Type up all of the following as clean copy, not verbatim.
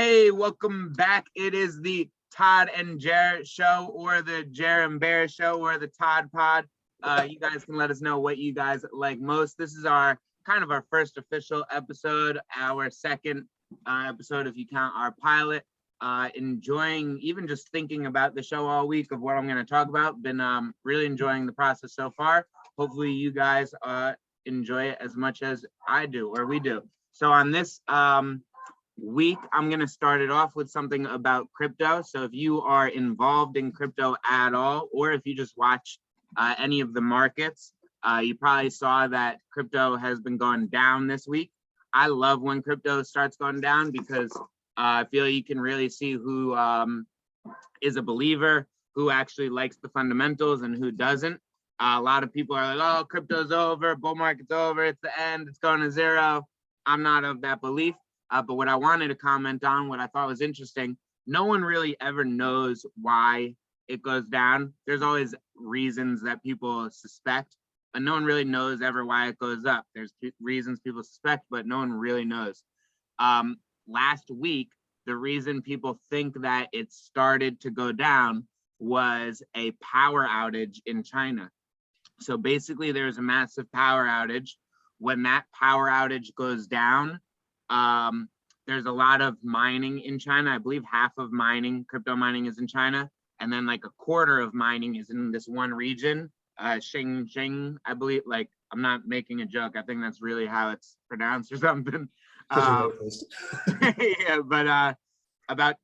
Hey, welcome back. It is the Todd and Jer show, or the Jer and Bear show, or the Todd pod. You guys can let us know what you guys like most. This is our first official episode, our second episode if you count our pilot. Enjoying even just thinking about the show all week of what I'm going to talk about. Been really enjoying the process so far. Hopefully you guys enjoy it as much as I do, or we do. So on this week, I'm going to start it off with something about crypto. So if you are involved in crypto at all, or if you just watch any of the markets, you probably saw that crypto has been going down this week. I love when crypto starts going down because I feel you can really see who is a believer, who actually likes the fundamentals and who doesn't. A lot of people are like, oh, crypto's over, bull market's over, it's the end, it's going to zero. I'm not of that belief. But what I wanted to comment on, what I thought was interesting, no one really ever knows why it goes down. There's always reasons that people suspect, but no one really knows ever why it goes up. There's reasons people suspect, but no one really knows. Last week, the reason people think that it started to go down was a power outage in China. So basically, there's a massive power outage. When that power outage goes down, there's a lot of mining in China. I believe half of crypto mining is in China. And then like a quarter of mining is in this one region, Xinjiang, I believe. Like, I'm not making a joke. I think that's really how it's pronounced or something. Yeah, but about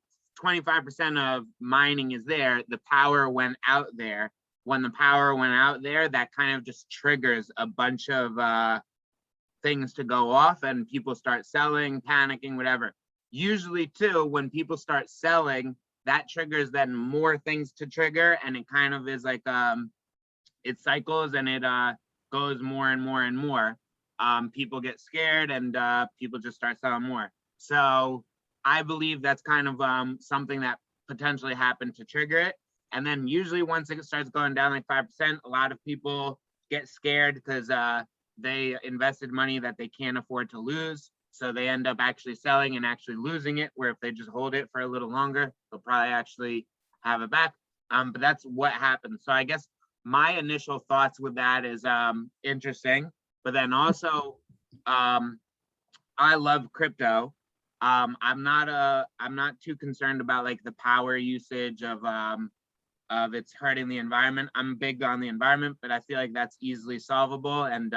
25% of mining is there. The power went out there. When the power went out there, that kind of just triggers a bunch of things to go off, and people start selling, panicking, whatever. Usually too, when people start selling, that triggers then more things to trigger, and it kind of is like it cycles, and it goes more and more and more. People get scared, and people just start selling more. So I believe that's kind of something that potentially happened to trigger it. And then usually once it starts going down like 5%, a lot of people get scared because they invested money that they can't afford to lose. So they end up actually selling and actually losing it, where if they just hold it for a little longer, they'll probably actually have it back. But that's what happened. So I guess my initial thoughts with that is interesting. But then also, I love crypto. I'm not too concerned about like the power usage of it's hurting the environment. I'm big on the environment, but I feel like that's easily solvable, and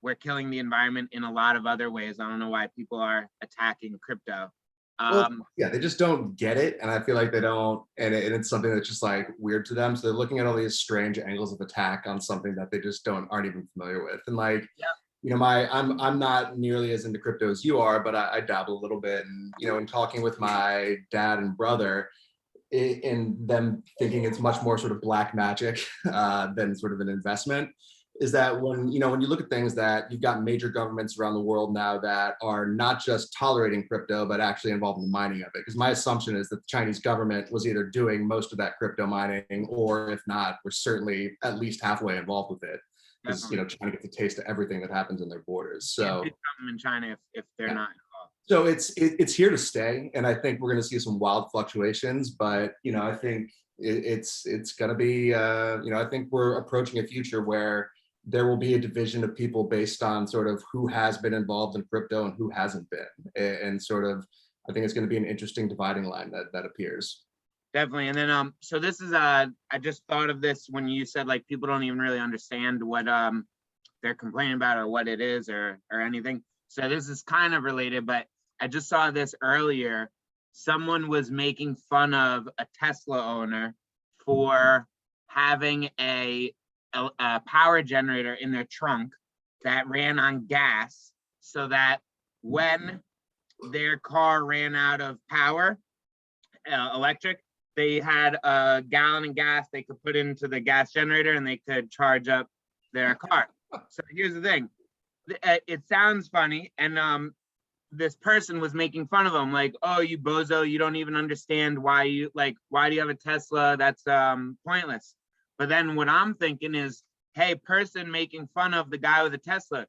we're killing the environment in a lot of other ways. I don't know why people are attacking crypto. Yeah, they just don't get it, and I feel like they don't, and it's something that's just like weird to them. So they're looking at all these strange angles of attack on something that they just aren't even familiar with. And like, yeah. You know, I'm not nearly as into crypto as you are, but I dabble a little bit. And you know, in talking with my dad and brother, in them thinking it's much more sort of black magic than sort of an investment, is that when you look at things that you've got major governments around the world now that are not just tolerating crypto, but actually involved in the mining of it. Because my assumption is that the Chinese government was either doing most of that crypto mining, or if not, we're certainly at least halfway involved with it. Because China gets a taste of everything that happens in their borders. So in China if they're not involved. So it's here to stay, and I think we're going to see some wild fluctuations. But I think it's going to be. I think we're approaching a future where there will be a division of people based on sort of who has been involved in crypto and who hasn't been, and sort of I think it's going to be an interesting dividing line that appears. Definitely. And then so this is I just thought of this when you said like people don't even really understand what they're complaining about or what it is or anything. So this is kind of related, but I just saw this earlier. Someone was making fun of a Tesla owner for having a power generator in their trunk that ran on gas, so that when their car ran out of power, electric, they had a gallon of gas they could put into the gas generator and they could charge up their car. So here's the thing. It sounds funny, and this person was making fun of him, like, oh, you bozo, you don't even understand why do you have a Tesla? That's pointless. But then what I'm thinking is, hey, person making fun of the guy with a Tesla,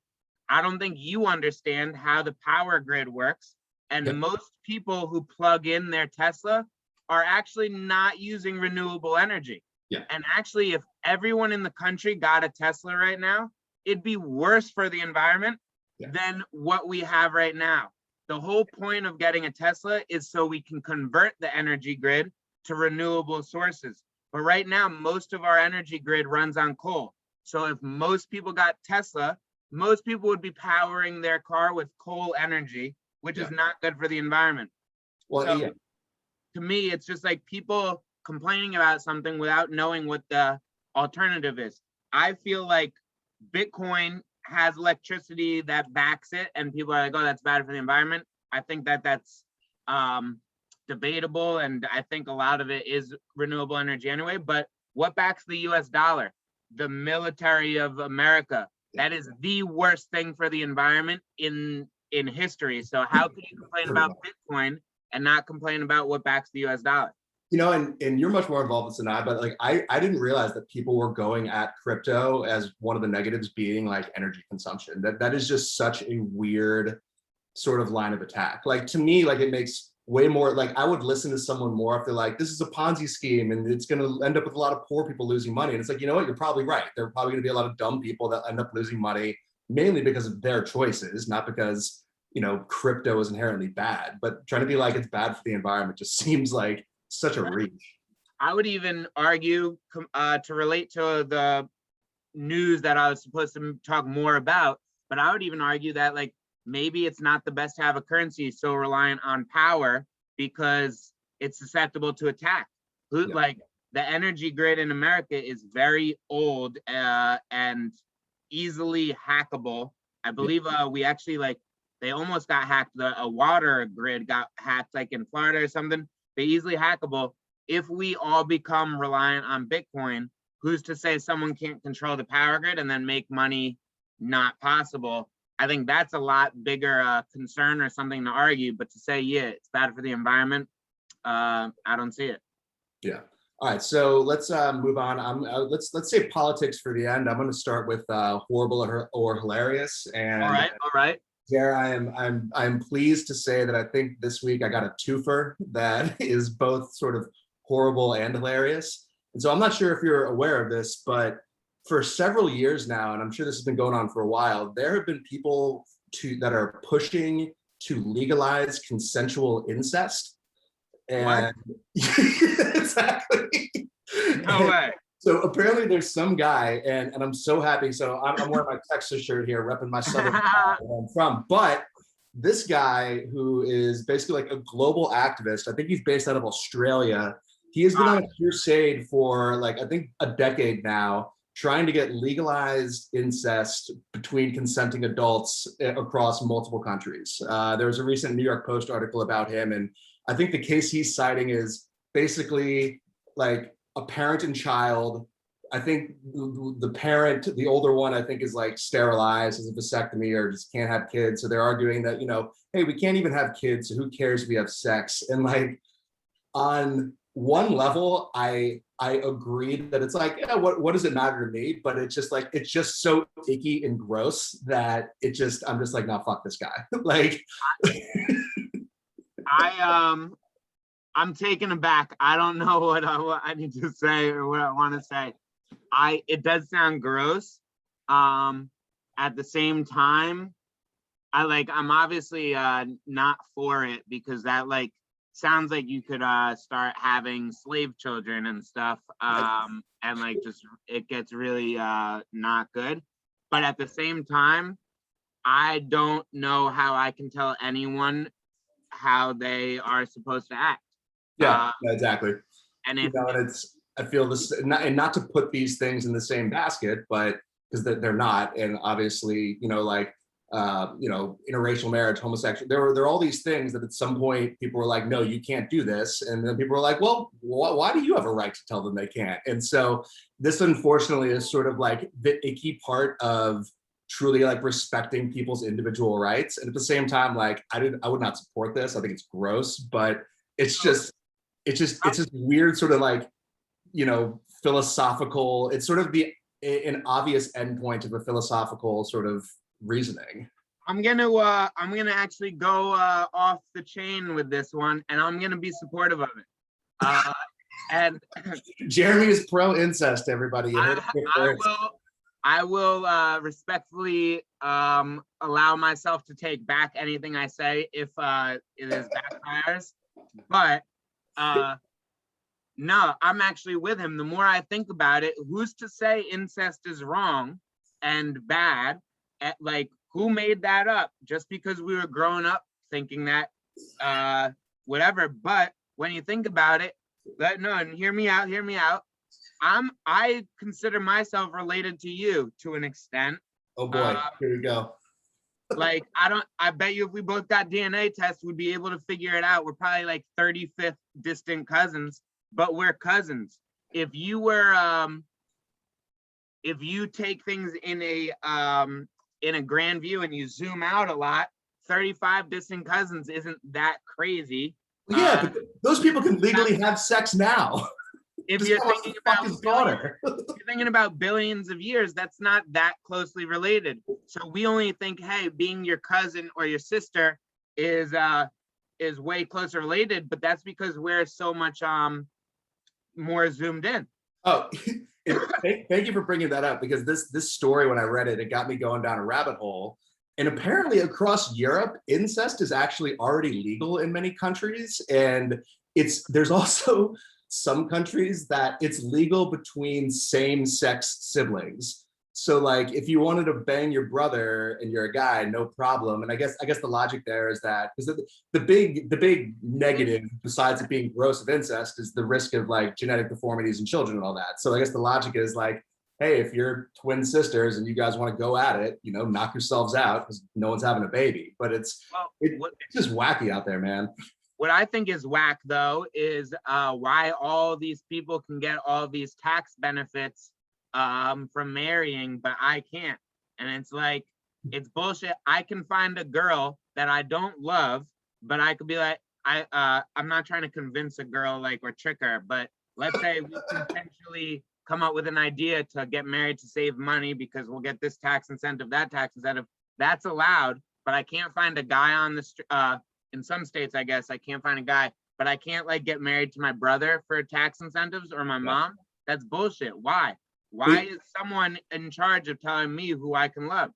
I don't think you understand how the power grid works. And Yep. most people who plug in their Tesla are actually not using renewable energy. Yeah. And actually, if everyone in the country got a Tesla right now, it'd be worse for the environment than what we have right now. The whole point of getting a Tesla is so we can convert the energy grid to renewable sources. But right now, most of our energy grid runs on coal. So if most people got Tesla, most people would be powering their car with coal energy, which is not good for the environment. Well, So to me, it's just like people complaining about something without knowing what the alternative is. I feel like Bitcoin has electricity that backs it, and people are like, oh, that's bad for the environment. I think that that's debatable, and I think a lot of it is renewable energy anyway. But what backs the US dollar? The military of America. That is the worst thing for the environment in history. So how can you complain about Bitcoin and not complain about what backs the US dollar? You know, and you're much more involved with this than I, but like I didn't realize that people were going at crypto as one of the negatives being like energy consumption. That is just such a weird sort of line of attack. Like to me, like it makes way more, like I would listen to someone more if they're like, this is a Ponzi scheme and it's going to end up with a lot of poor people losing money. And it's like, you know what, you're probably right. There are probably going to be a lot of dumb people that end up losing money, mainly because of their choices, not because, you know, crypto is inherently bad. But trying to be like it's bad for the environment just seems like such a reach. I would even argue to relate to the news that I was supposed to talk more about, but I would even argue that like maybe it's not the best to have a currency so reliant on power because it's susceptible to attack. Like the energy grid in America is very old and easily hackable. I believe we actually like they almost got hacked. A water grid got hacked like in Florida or something. They're easily hackable. If we all become reliant on Bitcoin, who's to say someone can't control the power grid and then make money not possible? I think that's a lot bigger concern or something to argue, but to say, yeah, it's bad for the environment, I don't see it. Yeah. All right. So let's move on. Let's say politics for the end. I'm going to start with horrible or hilarious. And all right. Jer, I'm pleased to say that I think this week I got a twofer that is both sort of horrible and hilarious. And so I'm not sure if you're aware of this, but for several years now, and I'm sure this has been going on for a while, there have been people that are pushing to legalize consensual incest. And exactly. No way. So apparently there's some guy, and I'm so happy. So I'm wearing my Texas shirt here, repping my southern where I'm from. But this guy who is basically like a global activist, I think he's based out of Australia. He has been on a crusade for like, I think a decade now, trying to get legalized incest between consenting adults across multiple countries. There was a recent New York Post article about him, and I think the case he's citing is basically like a parent and child. I think the parent, the older one, I think is like sterilized as a vasectomy or just can't have kids. So they're arguing that, you know, hey, we can't even have kids, so who cares if we have sex? And like on one level, I agree that it's like, yeah, what does it matter to me? But it's just like, it's just so icky and gross that I'm just like, no, fuck this guy. Like, I'm taken aback. I don't know what I need to say or what I want to say. It does sound gross. At the same time, I'm obviously not for it because that like sounds like you could start having slave children and stuff. And like just it gets really not good. But at the same time, I don't know how I can tell anyone how they are supposed to act. Yeah, exactly. And I feel this, not to put these things in the same basket, but because they're not, and obviously, you know, like, you know, interracial marriage, homosexual, there are all these things that at some point people were like, no, you can't do this, and then people were like, well, why do you have a right to tell them they can't? And so this, unfortunately, is sort of like the icky part of truly like respecting people's individual rights, and at the same time, like I would not support this. I think it's gross, but it's just weird sort of like, you know, philosophical, it's sort of an obvious endpoint of a philosophical sort of reasoning. I'm gonna actually go off the chain with this one, and I'm gonna be supportive of it. And Jeremy is pro incest, everybody. You heard it first. I will respectfully allow myself to take back anything I say if it is backfires. But no, I'm actually with him. The more I think about it, who's to say incest is wrong and bad? Like, who made that up? Just because we were growing up thinking that, whatever. But when you think about it, and hear me out. I consider myself related to you to an extent. Oh boy, here we go. Like, I bet you if we both got DNA tests, we'd be able to figure it out. We're probably like 35th distant cousins, but we're cousins. If you take things in a grand view and you zoom out a lot, 35 distant cousins isn't that crazy. Yeah, but those people can legally have sex now. If you're thinking about billions of years, that's not that closely related. So we only think, hey, being your cousin or your sister is way closer related, but that's because we're so much more zoomed in. Oh, thank you for bringing that up, because this story, when I read it, it got me going down a rabbit hole. And apparently across Europe, incest is actually already legal in many countries, and there's also some countries that it's legal between same-sex siblings. So like, if you wanted to bang your brother and you're a guy, no problem. And I guess the logic there is that, because the big negative, besides it being gross, of incest, is the risk of like genetic deformities in children and all that. So I guess the logic is like, hey, if you're twin sisters and you guys want to go at it, knock yourselves out, because no one's having a baby. But it's just wacky out there, man. What I think is whack, though, is why all these people can get all these tax benefits from marrying, but I can't. And it's like, it's bullshit. I can find a girl that I don't love, but I could be like, I'm not trying to convince a girl or trick her, but let's say we potentially come up with an idea to get married to save money because we'll get this tax incentive, that tax incentive. That's allowed, but I can't find a guy on the street. In some states, I guess I can't find a guy, but I can't get married to my brother for tax incentives or my mom. That's bullshit. Why? Why is someone in charge of telling me who I can love?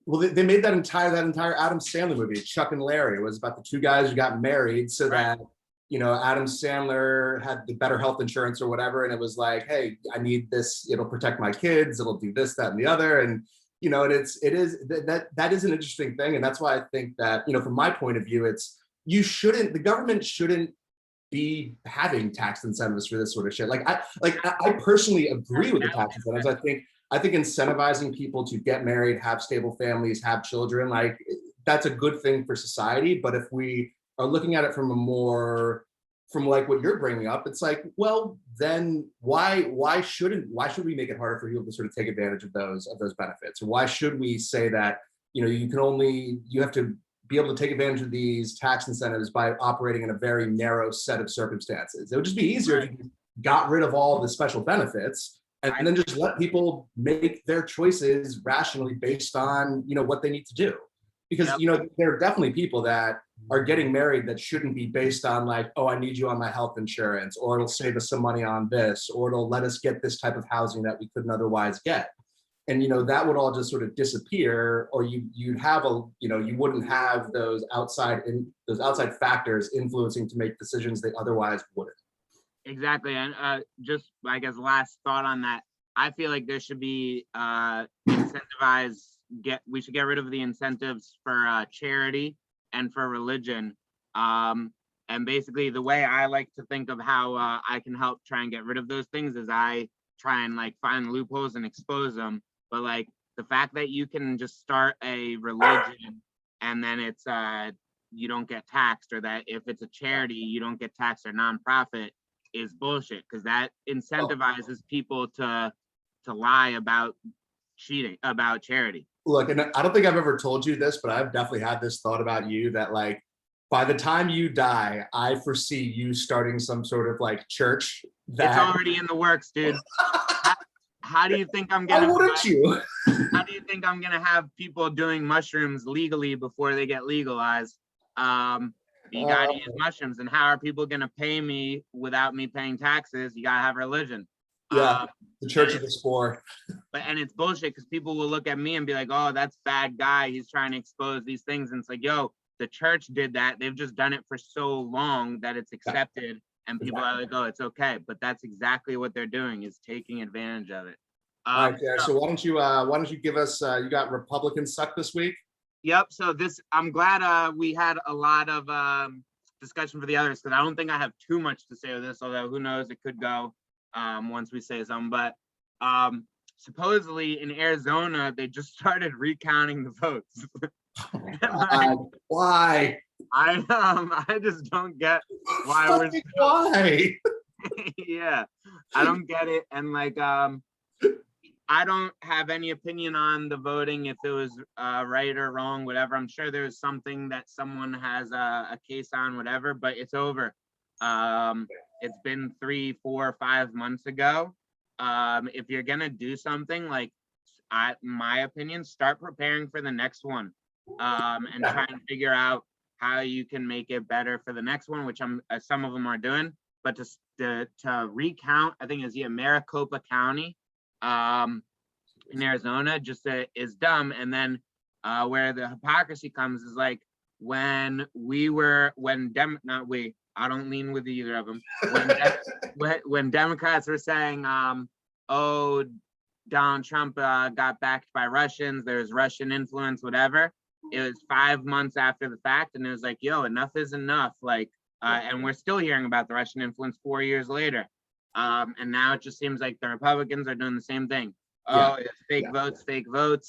Well, they made that entire Adam Sandler movie, Chuck and Larry. It was about the two guys who got married so that, Adam Sandler had the better health insurance or whatever. And it was like, hey, I need this. It'll protect my kids. It'll do this, that, and the other. And, that is an interesting thing. And that's why I think that, from my point of view, the government shouldn't be having tax incentives for this sort of shit. I personally agree with the tax incentives. I think incentivizing people to get married, have stable families, have children, that's a good thing for society. But if we are looking at it from what you're bringing up, it's like, well, then why should we make it harder for people to sort of take advantage of those benefits? Or why should we say that, you have to be able to take advantage of these tax incentives by operating in a very narrow set of circumstances? It would just be easier if you got rid of all the special benefits and then just let people make their choices rationally based on, what they need to do. Because, there are definitely people that are getting married that shouldn't be based on oh, I need you on my health insurance, or it'll save us some money on this, or it'll let us get this type of housing that we couldn't otherwise get. And, that would all just sort of disappear, or you'd have you wouldn't have those outside factors influencing to make decisions they otherwise wouldn't. Exactly. And just, I guess, last thought on that, I feel like there should be we should get rid of the incentives for charity and for religion. And basically the way I like to think of how I can help try and get rid of those things is I try and find loopholes and expose them. But the fact that you can just start a religion and then it's you don't get taxed, or that if it's a charity you don't get taxed, or nonprofit, is bullshit, because that incentivizes people to lie about cheating, about charity. Look, and I don't think I've ever told you this, but I've definitely had this thought about you that by the time you die, I foresee you starting some sort of church. It's already in the works, dude. how do you think I'm Why gonna? wouldn't you? How do you think I'm gonna have people doing mushrooms legally before they get legalized? You gotta use mushrooms, and how are people gonna pay me without me paying taxes? You gotta have religion. Yeah, the church of the spore. And it's bullshit because people will look at me and be like, "Oh, that's bad guy. He's trying to expose these things." And it's like, yo, the church did that. They've just done it for so long that it's accepted, and people are like, "Oh, it's okay." But that's exactly what they're doing, is taking advantage of it. All right, Jer, so why don't you give us, you got Republican suck this week? Yep. So I'm glad we had a lot of discussion for the others, because I don't think I have too much to say with this, although who knows, it could go once we say something. But supposedly in Arizona, they just started recounting the votes. Why? I just don't get why we're why? yeah, I don't get it. And like I don't have any opinion on the voting, if it was right or wrong, whatever. I'm sure there's something that someone has a case on, whatever, but it's over. It's been 3, 4, 5 months ago. If you're gonna do something, like, my opinion, start preparing for the next one, and try and figure out how you can make it better for the next one, which some of them are doing. But to recount, I think it's Maricopa County, in Arizona, just is dumb. And then where the hypocrisy comes is like when I don't lean with either of them. When Democrats were saying, oh, Donald Trump got backed by Russians, there's Russian influence, whatever. It was 5 months after the fact, and it was like, yo, enough is enough. Like, and we're still hearing about the Russian influence 4 years later. And now it just seems like the Republicans are doing the same thing. Oh, it's fake votes,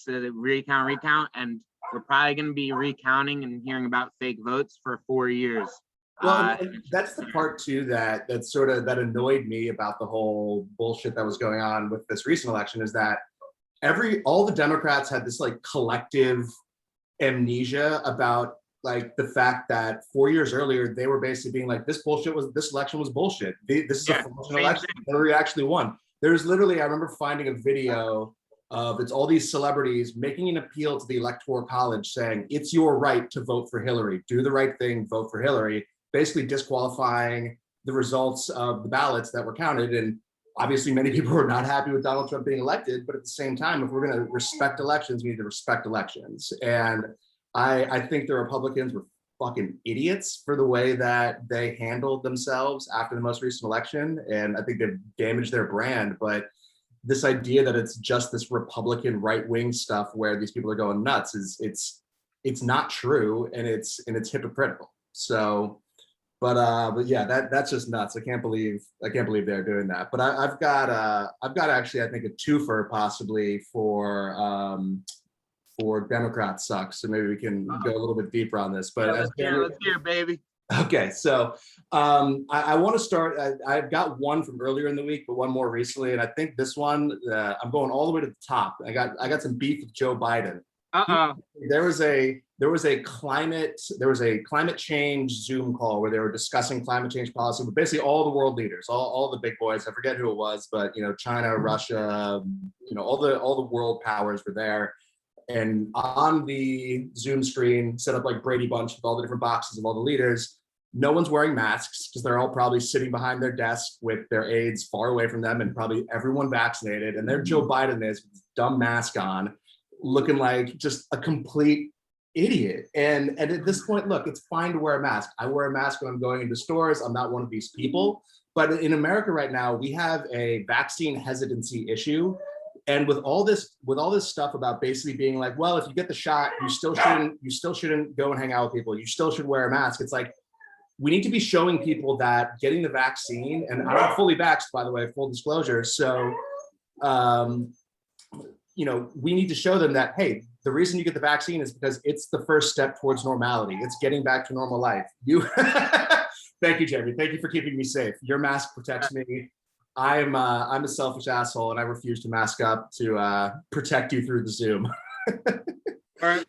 recount, and we're probably going to be recounting and hearing about fake votes for 4 years. Well, that's the part too that annoyed me about the whole bullshit that was going on with this recent election, is that all the Democrats had this like collective amnesia about like the fact that 4 years earlier they were basically being like, this election was bullshit. This is a fraudulent election. Hillary actually won. There's literally, I remember finding a video of it's all these celebrities making an appeal to the Electoral College saying, it's your right to vote for Hillary. Do the right thing, vote for Hillary, basically disqualifying the results of the ballots that were counted. And obviously many people were not happy with Donald Trump being elected, but at the same time, if we're going to respect elections, we need to respect elections. And I think the Republicans were fucking idiots for the way that they handled themselves after the most recent election. And I think they've damaged their brand. But this idea that it's just this Republican right-wing stuff where these people are going nuts it's not true, and it's hypocritical. So, but yeah, that's just nuts. I can't believe they're doing that. But I've got actually, I think, a twofer possibly for Democrat sucks. So maybe we can go a little bit deeper on this. But let's hear, baby. Okay, so I want to start. I've got one from earlier in the week, but one more recently, and I think this one I'm going all the way to the top. I got some beef with Joe Biden. There was a climate change Zoom call where they were discussing climate change policy with basically all the world leaders, all the big boys. I forget who it was, but China, Russia, all the world powers were there. And on the Zoom screen, set up like Brady Bunch with all the different boxes of all the leaders, no one's wearing masks because they're all probably sitting behind their desk with their aides far away from them, and probably everyone vaccinated. And there Joe Biden is with his dumb mask on, looking like just a complete idiot. And at this point, look, it's fine to wear a mask. I wear a mask when I'm going into stores. I'm not one of these people. But in America right now, we have a vaccine hesitancy issue. And with all this stuff about basically being like, well, if you get the shot, you still shouldn't go and hang out with people. You still should wear a mask. It's like, we need to be showing people that getting the vaccine, and I'm not fully vaxxed, by the way, full disclosure. So, we need to show them that, hey, the reason you get the vaccine is because it's the first step towards normality. It's getting back to normal life. Thank you, Jamie. Thank you for keeping me safe. Your mask protects me. I'm a selfish asshole, and I refuse to mask up to protect you through the Zoom. All right.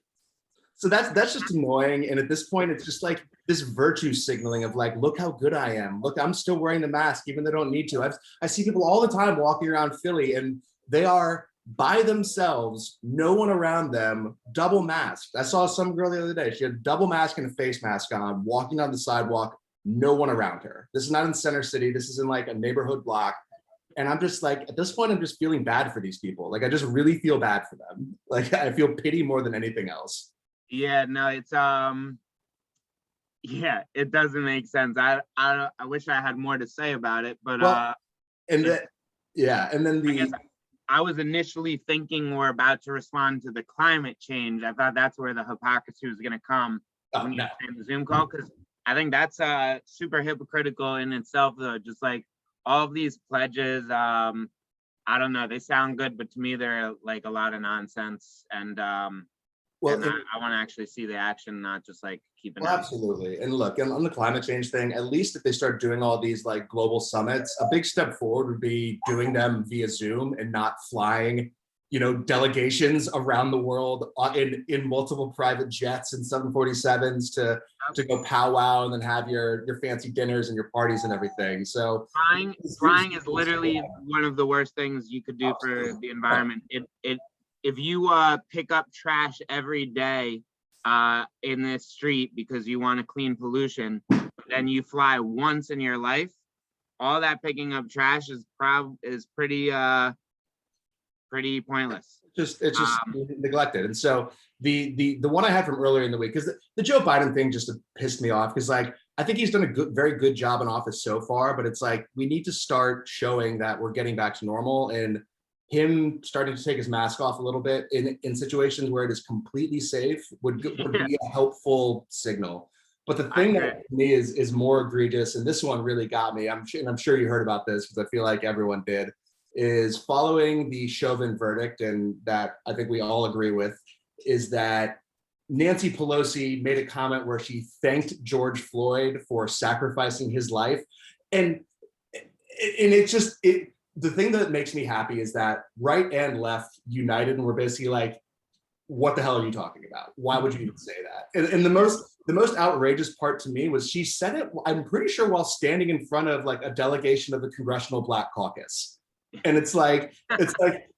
So that's just annoying. And at this point, it's just like this virtue signaling of like, look how good I am. Look, I'm still wearing the mask, even though I don't need to. I see people all the time walking around Philly, and They are by themselves, no one around them, double masked. I saw some girl the other day. She had a double mask and a face mask on, walking on the sidewalk, no one around her. This is not in Center City. This is in like a neighborhood block. And I'm just like, at this point, I'm just feeling bad for these people. Like, I just really feel bad for them. Like, I feel pity more than anything else. Yeah, no, it's yeah, it doesn't make sense. I wish I had more to say about it, but Well, and it, then, yeah, and then I guess the, I was initially thinking we're about to respond to the climate change. I thought that's where the hypocrisy was going to come oh, when you no. were saying the Zoom call, because I think that's super hypocritical in itself, though. Just like all of these pledges, I don't know, they sound good, but to me they're like a lot of nonsense. Well, And I want to actually see the action, not just like keeping well, them. absolutely. And look, and on the climate change thing, at least if they start doing all these like global summits, a big step forward would be doing them via Zoom and not flying, delegations around the world in multiple private jets and 747s to go powwow and then have your fancy dinners and your parties and everything. So Flying is literally one of the worst things you could do for the environment. If you pick up trash every day in this street because you want to clean pollution, then you fly once in your life, all that picking up trash is pretty pointless. It's just neglected. And so the one I had from earlier in the week, because the Joe Biden thing just pissed me off, because like I think he's done a very good job in office so far, but it's like we need to start showing that we're getting back to normal, and him starting to take his mask off a little bit in situations where it is completely safe would be a helpful signal. But the thing that to me is more egregious, and this one really got me, I'm sure you heard about this because I feel like everyone did, is following the Chauvin verdict, and that I think we all agree with, is that Nancy Pelosi made a comment where she thanked George Floyd for sacrificing his life. And it's just, the thing that makes me happy is that right and left united and we're basically like, what the hell are you talking about? Why would you even say that? And the most outrageous part to me was she said it, I'm pretty sure, while standing in front of like a delegation of the Congressional Black Caucus. And it's like,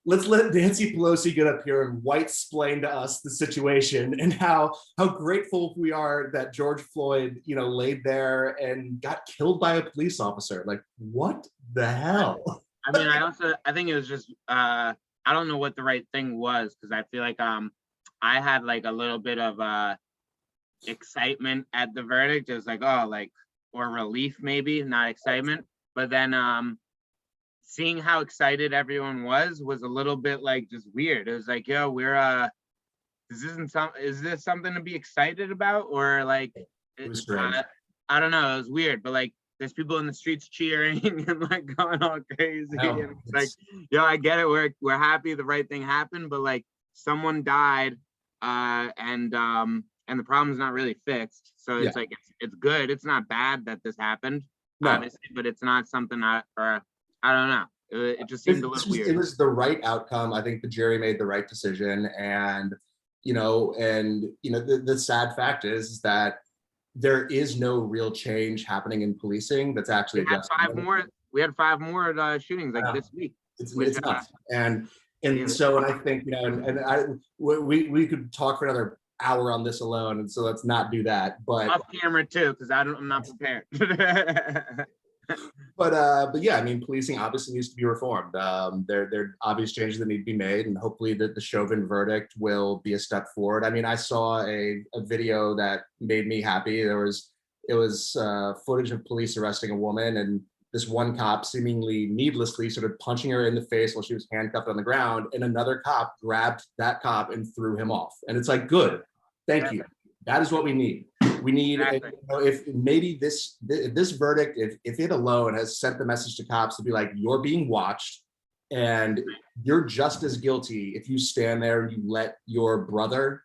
let's let Nancy Pelosi get up here and white splain to us the situation and how grateful we are that George Floyd, laid there and got killed by a police officer. Like, what the hell? I mean, I think it was just I don't know what the right thing was, because I feel like I had like a little bit of excitement at the verdict. It was like, oh, like, or relief maybe, not excitement. But then seeing how excited everyone was a little bit like just weird. It was like, yo, is this something to be excited about? Or like, it was strange. I don't know, it was weird, but like there's people in the streets cheering and like going all crazy. No, and it's like, yo, I get it. We're happy the right thing happened, but like someone died, and the problem's not really fixed. So it's like it's good. It's not bad that this happened, obviously, but it's not something I don't know. It just seemed a little weird. It was the right outcome. I think the jury made the right decision, and the sad fact is that there is no real change happening in policing that's actually we had five more shootings like this week. It's nuts. And so, and I think, we could talk for another hour on this alone, and so let's not do that. But off camera too, because I'm not prepared. But yeah, I mean, policing obviously needs to be reformed. There are obvious changes that need to be made, and hopefully the Chauvin verdict will be a step forward. I mean, I saw a video that made me happy. It was footage of police arresting a woman, and this one cop seemingly needlessly sort of punching her in the face while she was handcuffed on the ground, and another cop grabbed that cop and threw him off. And it's like, good, thank you. That is what we need. We need, if maybe this verdict, if it alone has sent the message to cops to be like, you're being watched and you're just as guilty if you stand there and you let your brother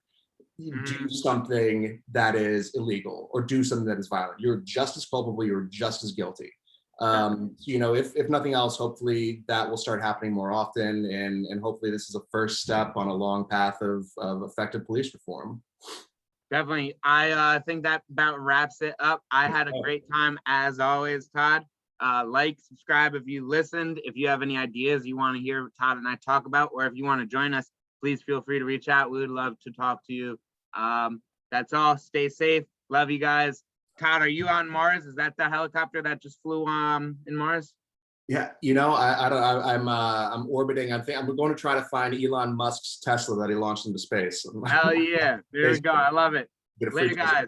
do something that is illegal or do something that is violent. You're just as culpable, you're just as guilty. If nothing else, hopefully that will start happening more often, and hopefully this is a first step on a long path of effective police reform. Definitely. I think that about wraps it up. I had a great time as always, Todd. Like, subscribe if you listened. If you have any ideas you want to hear Todd and I talk about, or if you want to join us, please feel free to reach out. We would love to talk to you. That's all. Stay safe. Love you guys. Todd, are you on Mars? Is that the helicopter that just flew in Mars? Yeah, you know, I'm orbiting. I'm going to try to find Elon Musk's Tesla that he launched into space. Hell yeah. There we go. I love it. Get a free Later, guys.